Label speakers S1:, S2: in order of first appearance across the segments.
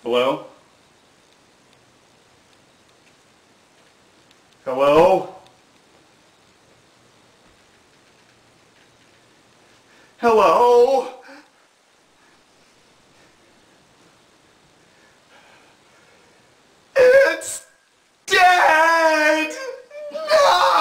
S1: Hello? Hello? Hello? It's dead! No!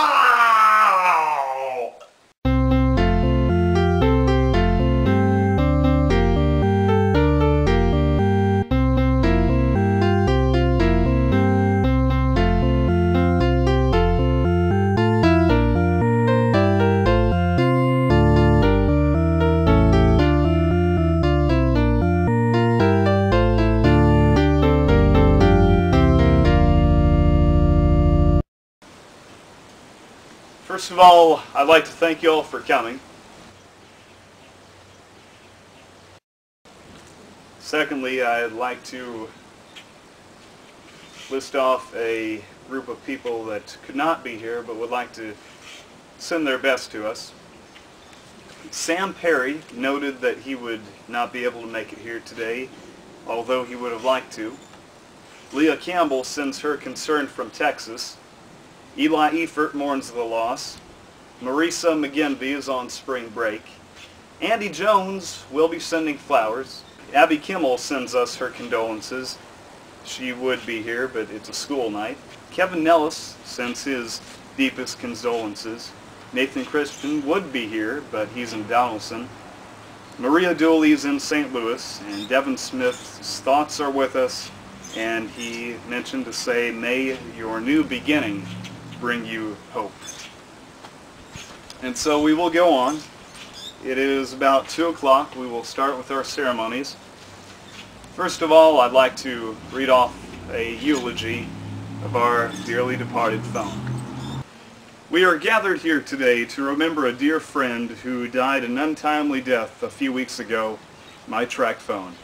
S1: First of all, I'd like to thank you all for coming. Secondly, I'd like to list off a group of people that could not be here but would like to send their best to us. Sam Perry noted that he would not be able to make it here today, although he would have liked to. Leah Campbell sends her concern from Texas. Eli Efert mourns the loss. Marisa McGinvey is on spring break. Andy Jones will be sending flowers. Abby Kimmel sends us her condolences. She would be here, but it's a school night. Kevin Nellis sends his deepest condolences. Nathan Christian would be here, but he's in Donaldson. Maria Dooley's in St. Louis, and Devin Smith's thoughts are with us, and he mentioned to say, "May your new beginning bring you hope." And so we will go on. It is about 2 o'clock. We will start with our ceremonies. First of all, I'd like to read off a eulogy of our dearly departed phone. We are gathered here today to remember a dear friend who died an untimely death a few weeks ago, my track phone.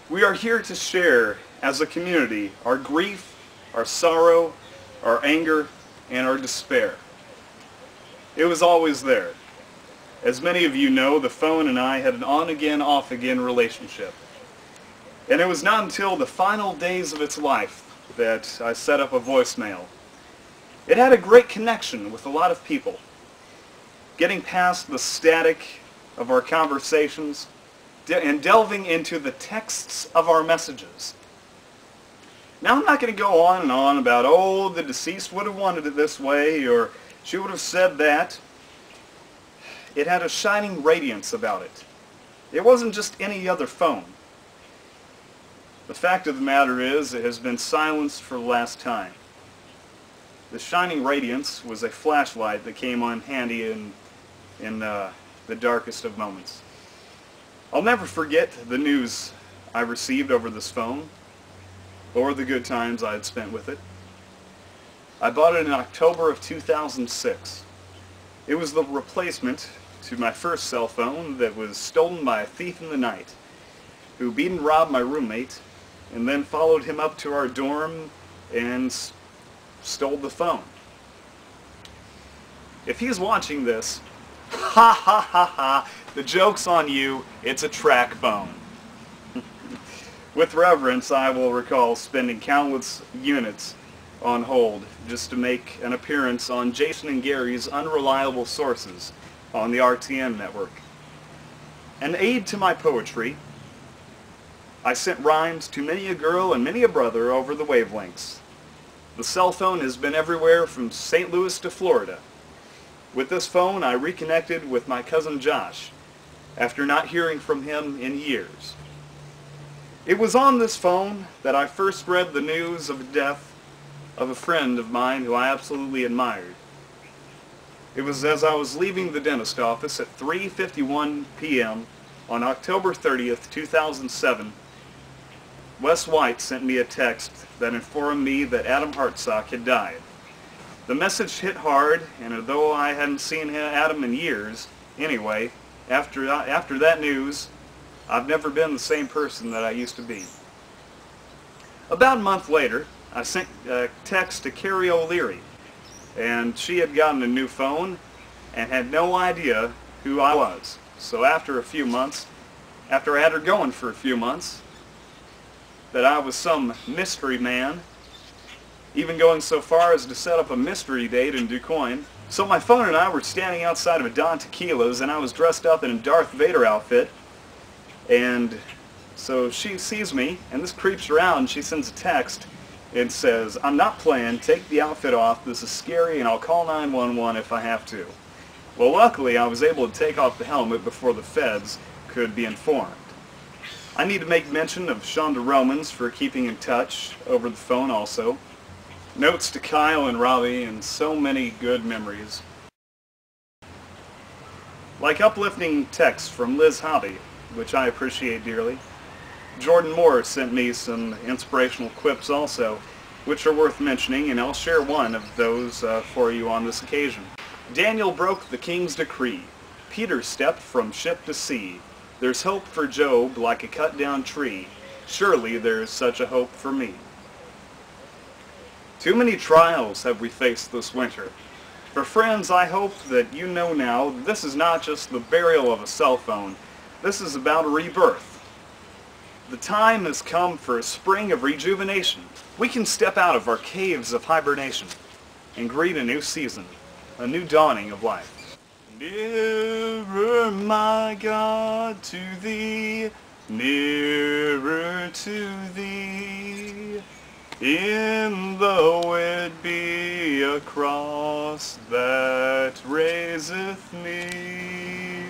S1: We are here to share, as a community, our grief, our sorrow, our anger, and our despair. It was always there. As many of you know, the phone and I had an on-again, off-again relationship. And it was not until the final days of its life that I set up a voicemail. It had a great connection with a lot of people. Getting past the static of our conversations and delving into the texts of our messages. Now, I'm not going to go on and on about, oh, the deceased would have wanted it this way, or she would have said that. It had a shining radiance about it. It wasn't just any other phone. The fact of the matter is, it has been silenced for the last time. The shining radiance was a flashlight that came on handy in the darkest of moments. I'll never forget the news I received over this phone, or the good times I had spent with it. I bought it in October of 2006. It was the replacement to my first cell phone that was stolen by a thief in the night, who beat and robbed my roommate, and then followed him up to our dorm and stole the phone. If he's watching this, ha ha ha ha, the joke's on you, it's a track phone. With reverence, I will recall spending countless units on hold just to make an appearance on Jason and Gary's Unreliable Sources on the RTN network. An aid to my poetry, I sent rhymes to many a girl and many a brother over the wavelengths. The cell phone has been everywhere from St. Louis to Florida. With this phone, I reconnected with my cousin Josh after not hearing from him in years. It was on this phone that I first read the news of the death of a friend of mine who I absolutely admired. It was as I was leaving the dentist office at 3:51 p.m. on October 30th, 2007, Wes White sent me a text that informed me that Adam Hartsock had died. The message hit hard, and although I hadn't seen Adam in years, anyway, after that news, I've never been the same person that I used to be. About a month later, I sent a text to Carrie O'Leary, and she had gotten a new phone and had no idea who I was. So after I had her going for a few months, that I was some mystery man, even going so far as to set up a mystery date in DuQuoin. So my phone and I were standing outside of a Don Tequila's, and I was dressed up in a Darth Vader outfit, and so she sees me, and this creeps around, and she sends a text and says, "I'm not playing, take the outfit off, this is scary, and I'll call 911 if I have to." Well, luckily I was able to take off the helmet before the feds could be informed. I need to make mention of Shonda Romans for keeping in touch over the phone also. Notes to Kyle and Robbie, and so many good memories. Like uplifting texts from Liz Hobby, which I appreciate dearly. Jordan Moore sent me some inspirational quips also, which are worth mentioning, and I'll share one of those for you on this occasion. Daniel broke the king's decree. Peter stepped from ship to sea. There's hope for Job like a cut-down tree. Surely there's such a hope for me. Too many trials have we faced this winter. For friends, I hope that you know now this is not just the burial of a cell phone. This is about a rebirth. The time has come for a spring of rejuvenation. We can step out of our caves of hibernation and greet a new season, a new dawning of life. Nearer, my God, to thee, nearer to thee. In though it be a cross that raiseth me,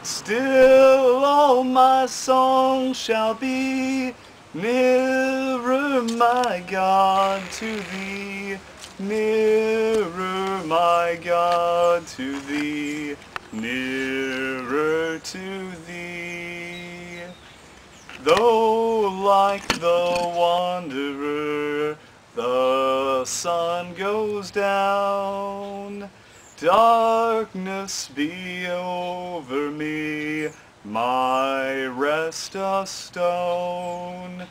S1: still all my song shall be, nearer, my God, to thee, nearer, my God, to thee, nearer to thee. Though like the wanderer the sun goes down, darkness be over me, my rest a stone,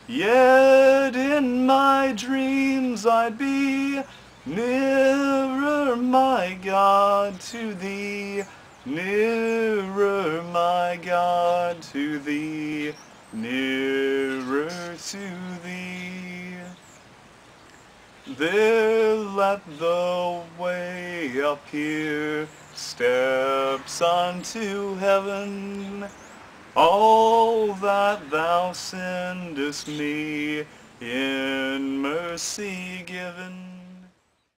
S1: yet in my dreams I'd be nearer, my God, to thee, nearer, my God, to thee, nearer to thee. There let the way appear, steps unto heaven, all that thou sendest me in mercy given.